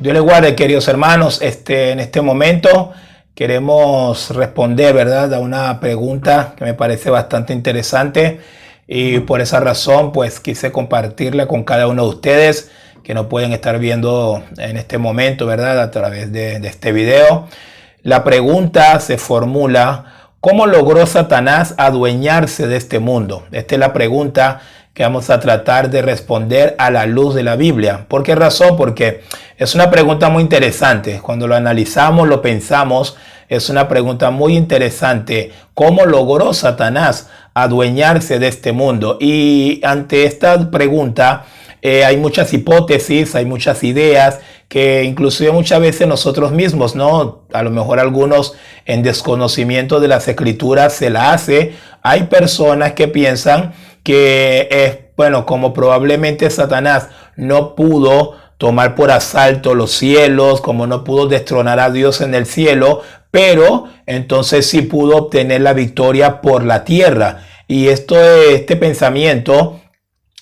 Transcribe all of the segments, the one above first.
Dios les guarde, queridos hermanos. En este momento queremos responder, ¿verdad?, a una pregunta que me parece bastante interesante y por esa razón pues quise compartirla con cada uno de ustedes que nos pueden estar viendo en este momento, ¿verdad?, a través de este video. La pregunta se formula: ¿cómo logró Satanás adueñarse de este mundo? Esta es la pregunta que vamos a tratar de responder a la luz de la Biblia. ¿Por qué razón? Porque es una pregunta muy interesante. Cuando lo analizamos, lo pensamos, es una pregunta muy interesante. ¿Cómo logró Satanás adueñarse de este mundo? Y ante esta pregunta hay muchas hipótesis, hay muchas ideas que inclusive muchas veces nosotros mismos, ¿no? A lo mejor algunos en desconocimiento de las escrituras se la hace. Hay personas que piensan que, bueno, como probablemente Satanás no pudo tomar por asalto los cielos, como no pudo destronar a Dios en el cielo, pero entonces sí pudo obtener la victoria por la tierra. Y este pensamiento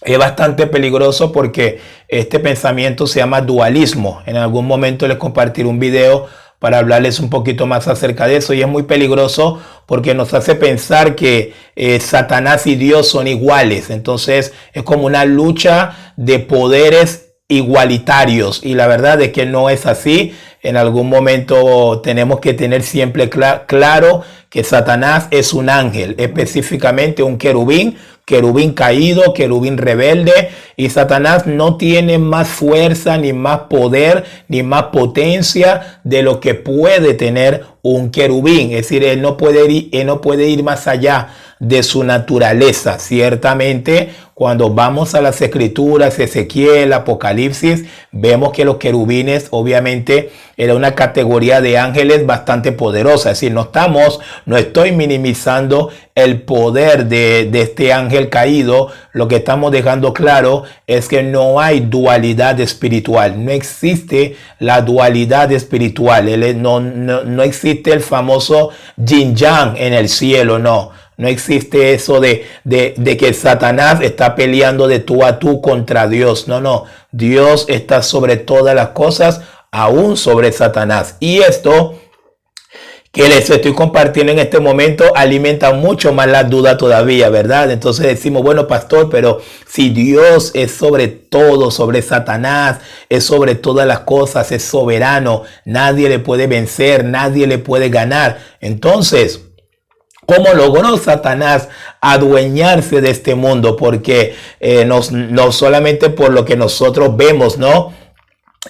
es bastante peligroso porque este pensamiento se llama dualismo. En algún momento les compartiré un video para hablarles un poquito más acerca de eso, y es muy peligroso porque nos hace pensar que Satanás y Dios son iguales. Entonces es como una lucha de poderes igualitarios, y la verdad es que no es así. En algún momento tenemos que tener siempre claro que Satanás es un ángel, específicamente un querubín caído, querubín rebelde, y Satanás no tiene más fuerza, ni más poder, ni más potencia de lo que puede tener un querubín. Es decir, él no puede ir más allá de su naturaleza. Ciertamente, cuando vamos a las escrituras, Ezequiel, Apocalipsis, vemos que los querubines obviamente era una categoría de ángeles bastante poderosa. Es decir, no estoy minimizando el poder de este ángel caído. Lo que estamos dejando claro es que no hay dualidad espiritual. No existe la dualidad espiritual. No existe el famoso yin yang en el cielo, no. No existe eso de que Satanás está peleando de tú a tú contra Dios. No. Dios está sobre todas las cosas, aún sobre Satanás. Y esto que les estoy compartiendo en este momento alimenta mucho más la duda todavía, ¿verdad? Entonces decimos, bueno, pastor, pero si Dios es sobre todo, sobre Satanás, es sobre todas las cosas, es soberano, nadie le puede vencer, nadie le puede ganar. Entonces, ¿cómo logró Satanás adueñarse de este mundo? Porque no solamente por lo que nosotros vemos, ¿no?,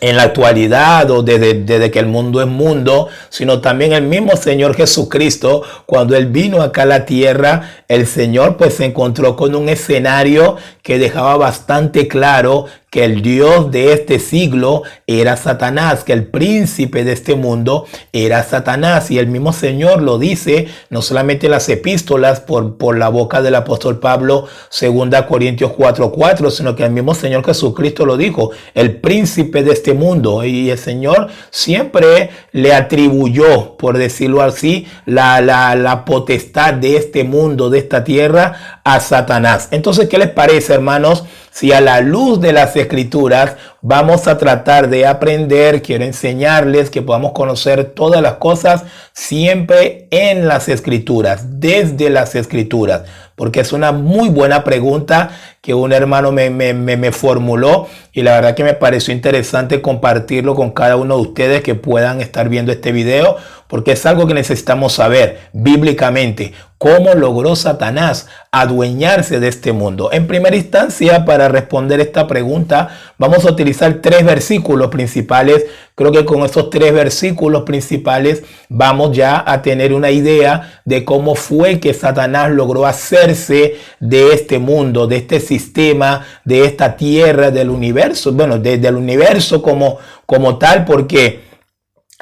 en la actualidad o desde que el mundo es mundo, sino también el mismo Señor Jesucristo, cuando Él vino acá a la tierra, el Señor pues se encontró con un escenario que dejaba bastante claro que el Dios de este siglo era Satanás, que el príncipe de este mundo era Satanás. Y el mismo Señor lo dice, no solamente en las epístolas por la boca del apóstol Pablo, 2 Corintios 4:4, sino que el mismo Señor Jesucristo lo dijo, el príncipe de este mundo. Y el Señor siempre le atribuyó, por decirlo así, la potestad de este mundo, de esta tierra, a Satanás. Entonces, ¿qué les parece, hermanos? Si a la luz de las escrituras vamos a tratar de aprender, quiero enseñarles que podamos conocer todas las cosas siempre en las escrituras, desde las escrituras, porque es una muy buena pregunta que un hermano me formuló, y la verdad que me pareció interesante compartirlo con cada uno de ustedes que puedan estar viendo este video, porque es algo que necesitamos saber bíblicamente. ¿Cómo logró Satanás adueñarse de este mundo? En primera instancia, para responder esta pregunta, vamos a utilizar 3 versículos principales. Creo que con estos 3 versículos principales vamos ya a tener una idea de cómo fue que Satanás logró hacerse de este mundo, de este sistema, de esta tierra, del universo. Bueno, del universo como tal, porque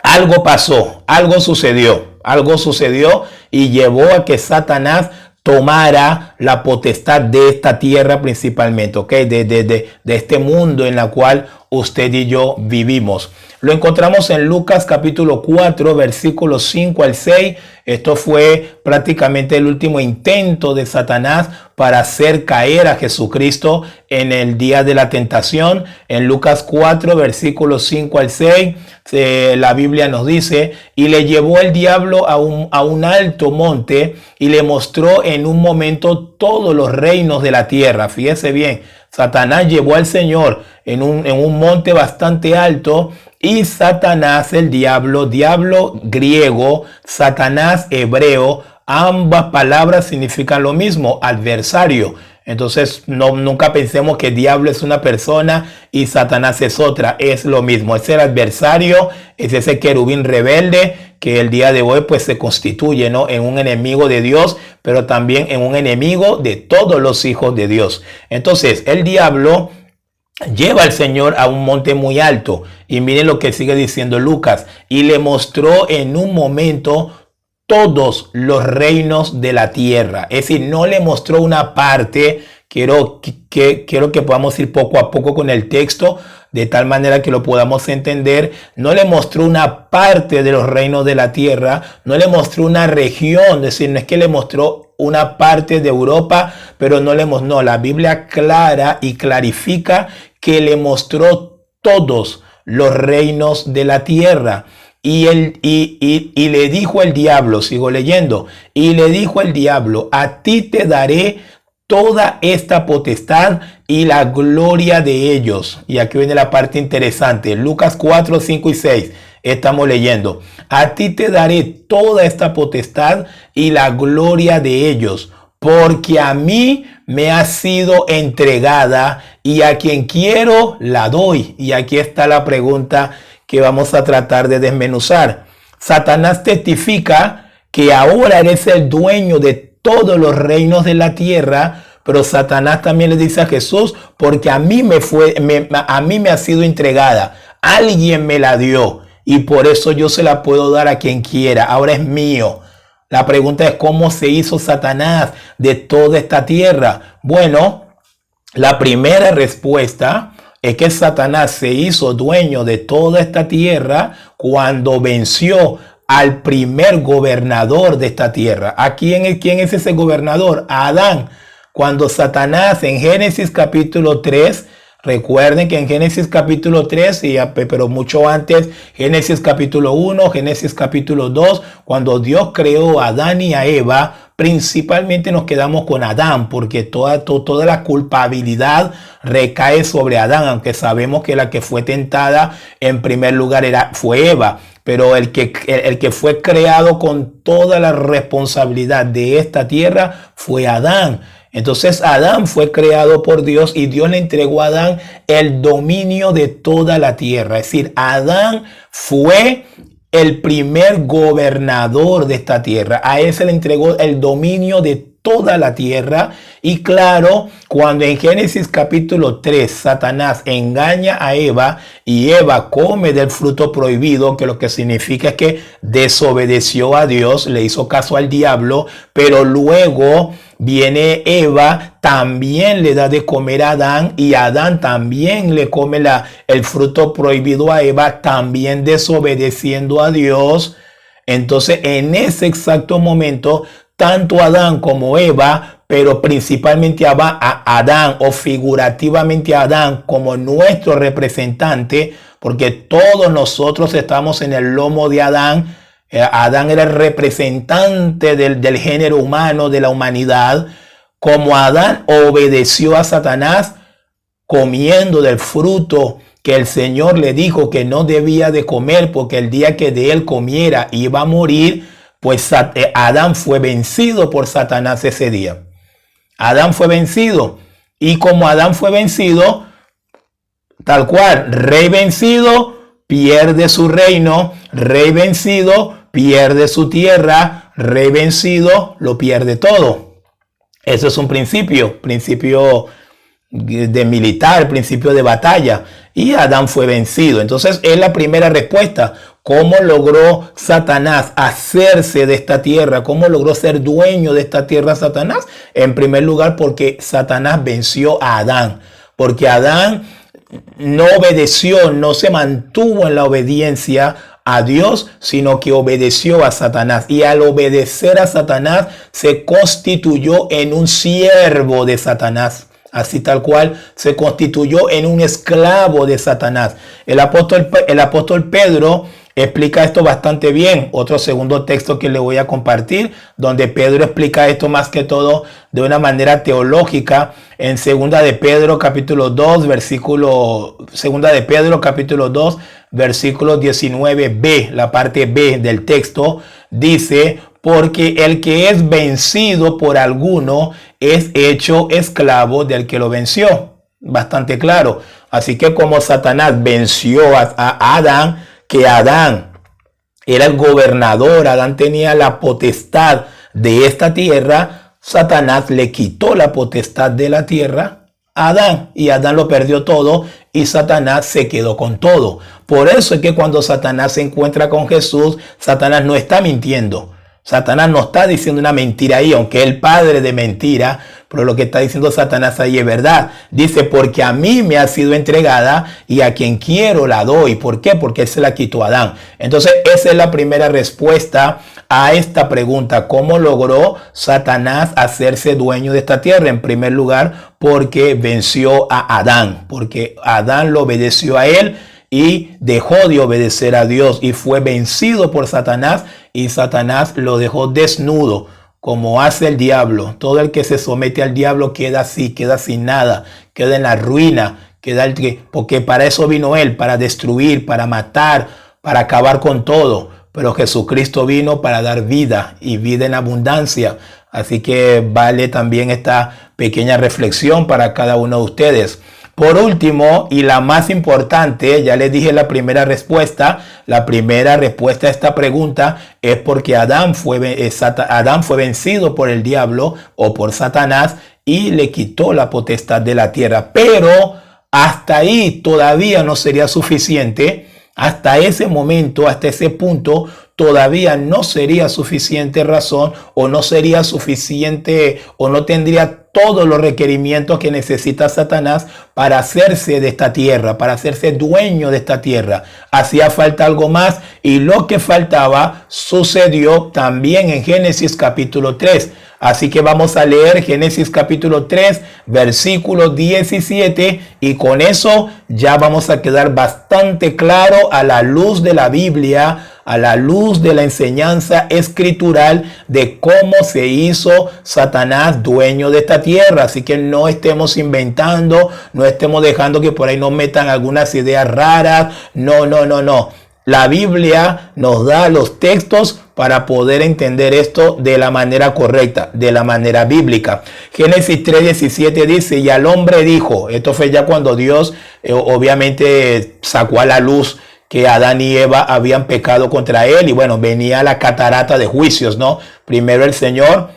algo pasó, algo sucedió y llevó a que Satanás tomara la potestad de esta tierra principalmente, ¿ok? De este mundo en la cual usted y yo vivimos. Lo encontramos en Lucas capítulo 4, versículos 5 al 6. Esto fue prácticamente el último intento de Satanás para hacer caer a Jesucristo en el día de la tentación. En Lucas 4, versículos 5 al 6, la Biblia nos dice: y le llevó el diablo a un alto monte y le mostró en un momento todos los reinos de la tierra. Fíjese bien, Satanás llevó al Señor en un monte bastante alto, y Satanás, el diablo griego, Satanás hebreo, ambas palabras significan lo mismo, adversario. Entonces nunca pensemos que diablo es una persona y Satanás es otra, es lo mismo, es el adversario, es ese querubín rebelde que el día de hoy pues se constituye, ¿no?, en un enemigo de Dios, pero también en un enemigo de todos los hijos de Dios. Entonces el diablo lleva al Señor a un monte muy alto, y miren lo que sigue diciendo Lucas: y le mostró en un momento todos los reinos de la tierra. Es decir, no le mostró una parte. Quiero que podamos ir poco a poco con el texto, de tal manera que lo podamos entender. No le mostró una parte de los reinos de la tierra, no le mostró una región, es decir, no es que le mostró una parte de Europa, pero no, la Biblia clara y clarifica que le mostró todos los reinos de la tierra. Y le dijo el diablo, sigo leyendo, y le dijo el diablo: a ti te daré toda esta potestad y la gloria de ellos. Y aquí viene la parte interesante. Lucas 4, 5 y 6. Estamos leyendo: a ti te daré toda esta potestad y la gloria de ellos, porque a mí me ha sido entregada, y a quien quiero la doy. Y aquí está la pregunta que vamos a tratar de desmenuzar. Satanás testifica que ahora eres el dueño de todos los reinos de la tierra, pero Satanás también le dice a Jesús: porque a mí me ha sido entregada, alguien me la dio, y por eso yo se la puedo dar a quien quiera, ahora es mío. La pregunta es: ¿cómo se hizo Satanás de toda esta tierra? Bueno, la primera respuesta es que Satanás se hizo dueño de toda esta tierra cuando venció al primer gobernador de esta tierra. ¿Quién es ese gobernador? A Adán. Cuando Satanás en Génesis capítulo 3, recuerden que en Génesis capítulo 3, pero mucho antes, Génesis capítulo 1, Génesis capítulo 2, cuando Dios creó a Adán y a Eva, principalmente nos quedamos con Adán, porque toda la culpabilidad recae sobre Adán, aunque sabemos que la que fue tentada en primer lugar fue Eva. Pero el que fue creado con toda la responsabilidad de esta tierra fue Adán. Entonces Adán fue creado por Dios, y Dios le entregó a Adán el dominio de toda la tierra. Es decir, Adán fue el primer gobernador de esta tierra. A él se le entregó el dominio de toda la tierra. Y claro, cuando en Génesis capítulo 3 Satanás engaña a Eva y Eva come del fruto prohibido, que lo que significa es que desobedeció a Dios, le hizo caso al diablo, pero luego viene Eva, también le da de comer a Adán, y Adán también le come el fruto prohibido a Eva, también desobedeciendo a Dios. Entonces en ese exacto momento, tanto Adán como Eva, pero principalmente a Adán, o figurativamente a Adán como nuestro representante, porque todos nosotros estamos en el lomo de Adán. Adán era el representante del género humano, de la humanidad. Como Adán obedeció a Satanás comiendo del fruto que el Señor le dijo que no debía de comer, porque el día que de él comiera iba a morir, pues Adán fue vencido por Satanás ese día. Adán fue vencido. Y como Adán fue vencido, tal cual, rey vencido pierde su reino, rey vencido pierde su tierra, rey vencido lo pierde todo. Eso es un principio de militar, principio de batalla. Y Adán fue vencido. Entonces es la primera respuesta. ¿Cómo logró Satanás hacerse de esta tierra? ¿Cómo logró ser dueño de esta tierra Satanás? En primer lugar, porque Satanás venció a Adán. Porque Adán no obedeció, no se mantuvo en la obediencia a Dios, sino que obedeció a Satanás. Y al obedecer a Satanás, se constituyó en un siervo de Satanás. Así tal cual, se constituyó en un esclavo de Satanás. El apóstol Pedro explica esto bastante bien. Otro segundo texto que le voy a compartir, donde Pedro explica esto más que todo de una manera teológica, en segunda de Pedro capítulo 2, versículo 19b, la parte B del texto, dice: porque el que es vencido por alguno es hecho esclavo del que lo venció. Bastante claro. Así que como Satanás venció a Adán, que Adán era el gobernador, Adán tenía la potestad de esta tierra, Satanás le quitó la potestad de la tierra a Adán, y Adán lo perdió todo y Satanás se quedó con todo. Por eso es que cuando Satanás se encuentra con Jesús, Satanás no está mintiendo. Satanás no está diciendo una mentira ahí, aunque es el padre de mentira, pero lo que está diciendo Satanás ahí es verdad. Dice: porque a mí me ha sido entregada y a quien quiero la doy. ¿Por qué? Porque él se la quitó a Adán. Entonces esa es la primera respuesta a esta pregunta: ¿cómo logró Satanás hacerse dueño de esta tierra? En primer lugar, porque venció a Adán, porque Adán lo obedeció a él y dejó de obedecer a Dios y fue vencido por Satanás, y Satanás lo dejó desnudo, como hace el diablo. Todo el que se somete al diablo queda así, queda sin nada, queda en la ruina, porque para eso vino él, para destruir, para matar, para acabar con todo. Pero Jesucristo vino para dar vida, y vida en abundancia. Así que vale también esta pequeña reflexión para cada uno de ustedes. Por último, y la más importante, ya les dije la primera respuesta. La primera respuesta a esta pregunta es porque Adán fue vencido por el diablo o por Satanás y le quitó la potestad de la tierra. Pero hasta ahí todavía no sería suficiente. Hasta ese momento, hasta ese punto, todavía no sería suficiente razón, o no sería suficiente, o no tendría todos los requerimientos que necesita Satanás para hacerse de esta tierra, para hacerse dueño de esta tierra. Hacía falta algo más, y lo que faltaba sucedió también en Génesis capítulo 3. Así que vamos a leer Génesis capítulo 3, versículo 17, y con eso ya vamos a quedar bastante claro a la luz de la Biblia, a la luz de la enseñanza escritural, de cómo se hizo Satanás dueño de esta tierra. Así que no estemos inventando, no estemos dejando que por ahí nos metan algunas ideas raras. No. La Biblia nos da los textos para poder entender esto de la manera correcta, de la manera bíblica. Génesis 3:17 dice: y al hombre dijo. Esto fue ya cuando Dios obviamente sacó a la luz que Adán y Eva habían pecado contra él, y bueno, venía la catarata de juicios, ¿no? Primero el Señor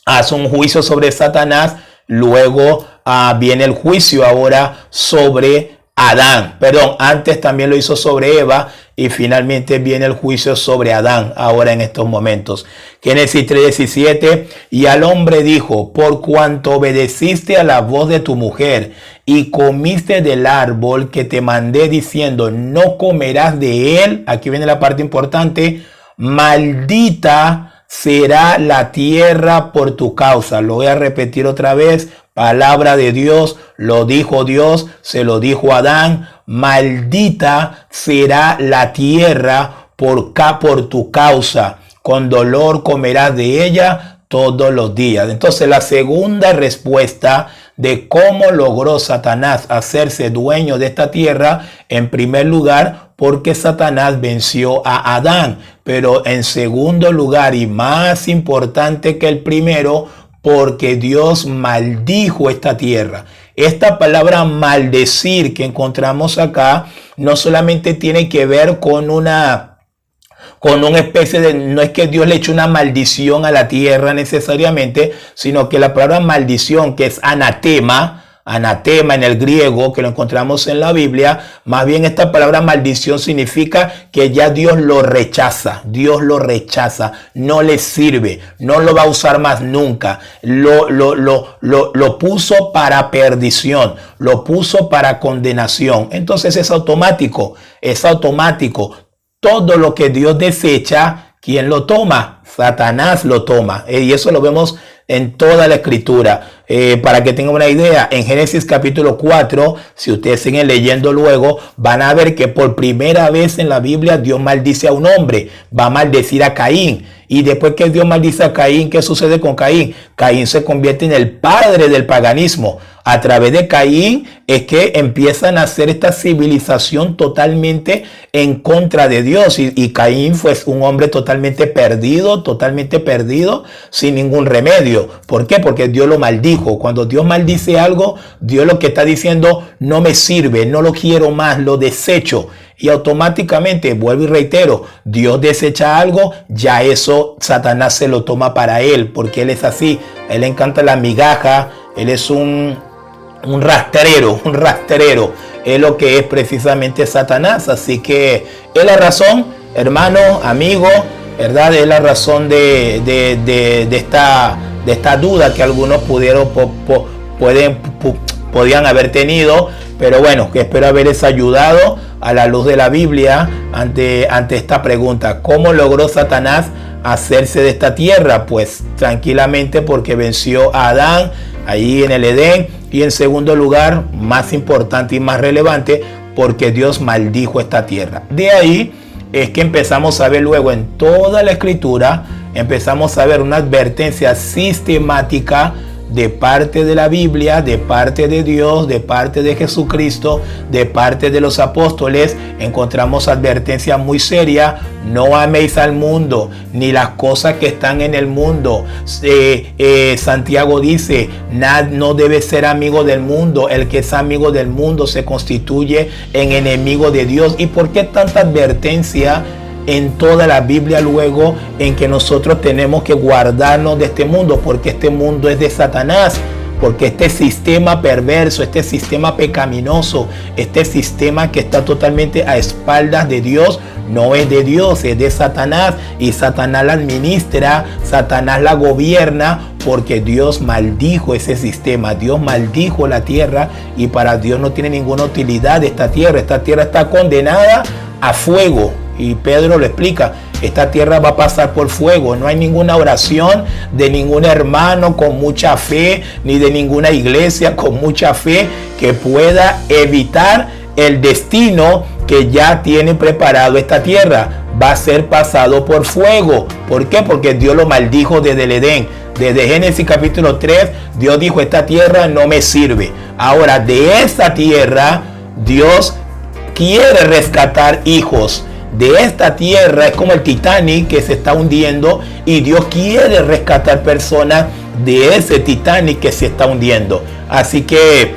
hace un juicio sobre Satanás, luego viene el juicio ahora sobre Adán. Perdón, antes también lo hizo sobre Eva, y finalmente viene el juicio sobre Adán ahora en estos momentos. Génesis 3:17: y al hombre dijo: por cuanto obedeciste a la voz de tu mujer y comiste del árbol que te mandé diciendo, no comerás de él. Aquí viene la parte importante: maldita será la tierra por tu causa. Lo voy a repetir otra vez. Palabra de Dios, lo dijo Dios, se lo dijo a Adán: maldita será la tierra por tu causa, con dolor comerás de ella todos los días. Entonces la segunda respuesta de cómo logró Satanás hacerse dueño de esta tierra, en primer lugar, porque Satanás venció a Adán, pero en segundo lugar, y más importante que el primero, porque Dios maldijo esta tierra. Esta palabra maldecir que encontramos acá no solamente tiene que ver con una especie de, no es que Dios le eche una maldición a la tierra necesariamente, sino que la palabra maldición, que es anatema, anatema en el griego, que lo encontramos en la Biblia, más bien esta palabra maldición significa que ya Dios lo rechaza, no le sirve, no lo va a usar más nunca, lo puso para perdición, lo puso para condenación. Entonces es automático, todo lo que Dios desecha, ¿quién lo toma? Satanás lo toma, y eso lo vemos en toda la escritura. Para que tengan una idea, en Génesis capítulo 4, si ustedes siguen leyendo luego, van a ver que por primera vez en la Biblia Dios maldice a un hombre, va a maldecir a Caín. Y después que Dios maldice a Caín, ¿qué sucede con Caín? Caín se convierte en el padre del paganismo. A través de Caín es que empiezan a hacer esta civilización totalmente en contra de Dios. Y Caín fue un hombre totalmente perdido, sin ningún remedio. ¿Por qué? Porque Dios lo maldijo. Cuando Dios maldice algo, Dios lo que está diciendo, no me sirve, no lo quiero más, lo desecho. Y automáticamente, vuelvo y reitero, Dios desecha algo, ya eso Satanás se lo toma para él, porque él es así, a él le encanta la migaja, él es un rastrero, es lo que es precisamente Satanás. Así que es la razón, hermano, amigo, ¿verdad? Es la razón de esta duda que algunos podían haber tenido, pero bueno, que espero haberles ayudado a la luz de la Biblia ante esta pregunta. ¿Cómo logró Satanás hacerse de esta tierra? Pues tranquilamente porque venció a Adán ahí en el Edén, y en segundo lugar, más importante y más relevante, porque Dios maldijo esta tierra. De ahí es que empezamos a ver luego en toda la escritura, empezamos a ver una advertencia sistemática de parte de la Biblia, de parte de Dios, de parte de Jesucristo, de parte de los apóstoles. Encontramos advertencia muy seria: no améis al mundo, ni las cosas que están en el mundo. Santiago dice, no debe ser amigo del mundo. El que es amigo del mundo se constituye en enemigo de Dios. ¿Y por qué tanta advertencia en toda la Biblia luego en que nosotros tenemos que guardarnos de este mundo? Porque este mundo es de Satanás, porque este sistema perverso, este sistema pecaminoso, este sistema que está totalmente a espaldas de Dios, no es de Dios, es de Satanás, y Satanás la administra, Satanás la gobierna, porque Dios maldijo ese sistema, Dios maldijo la tierra, y para Dios no tiene ninguna utilidad esta tierra está condenada a fuego. Y Pedro lo explica, esta tierra va a pasar por fuego. No hay ninguna oración de ningún hermano con mucha fe, ni de ninguna iglesia con mucha fe, que pueda evitar el destino que ya tiene preparado esta tierra. Va a ser pasado por fuego. ¿Por qué? Porque Dios lo maldijo desde el Edén. Desde Génesis capítulo 3, Dios dijo, esta tierra no me sirve. Ahora, de esta tierra, Dios quiere rescatar hijos. De esta tierra es como el Titanic que se está hundiendo, y Dios quiere rescatar personas de ese Titanic que se está hundiendo. Así que,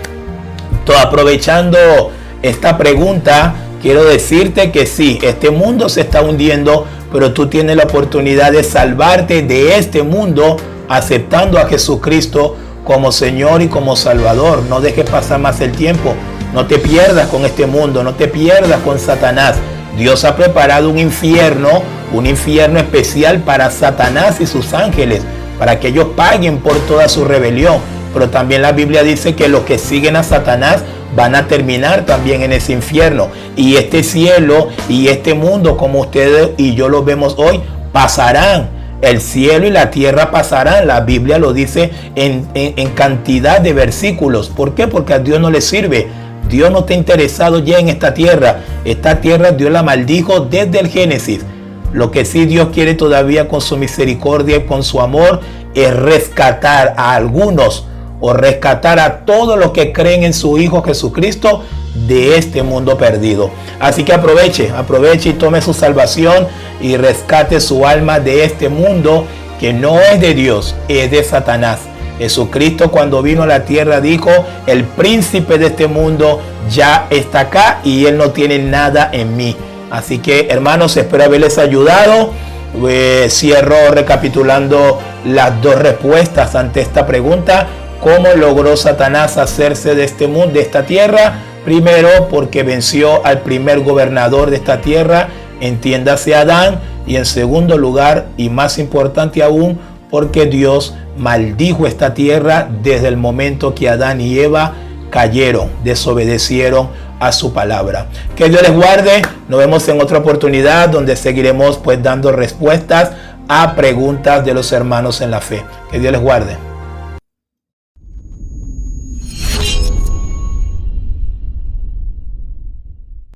aprovechando esta pregunta, quiero decirte que sí, este mundo se está hundiendo, pero tú tienes la oportunidad de salvarte de este mundo aceptando a Jesucristo como Señor y como Salvador. No dejes pasar más el tiempo, no te pierdas con este mundo, no te pierdas con Satanás. Dios ha preparado un infierno especial para Satanás y sus ángeles, para que ellos paguen por toda su rebelión. Pero también la Biblia dice que los que siguen a Satanás van a terminar también en ese infierno. Y este cielo y este mundo, como ustedes y yo lo vemos hoy, pasarán. El cielo y la tierra pasarán. La Biblia lo dice en cantidad de versículos. ¿Por qué? Porque a Dios no le sirve. Dios no está interesado ya en esta tierra. Esta tierra Dios la maldijo desde el Génesis. Lo que sí Dios quiere todavía con su misericordia y con su amor es rescatar a algunos, o rescatar a todos los que creen en su Hijo Jesucristo de este mundo perdido. Así que aproveche y tome su salvación y rescate su alma de este mundo que no es de Dios, es de Satanás. Jesucristo, cuando vino a la tierra, dijo, el príncipe de este mundo ya está acá y él no tiene nada en mí. Así que, hermanos, espero haberles ayudado. Cierro recapitulando las dos respuestas ante esta pregunta. ¿Cómo logró Satanás hacerse de este mundo, de esta tierra? Primero, porque venció al primer gobernador de esta tierra, entiéndase Adán. Y en segundo lugar, y más importante aún, porque Dios maldijo esta tierra desde el momento que Adán y Eva cayeron, desobedecieron a su palabra. Que Dios les guarde. Nos vemos en otra oportunidad donde seguiremos pues dando respuestas a preguntas de los hermanos en la fe. Que Dios les guarde.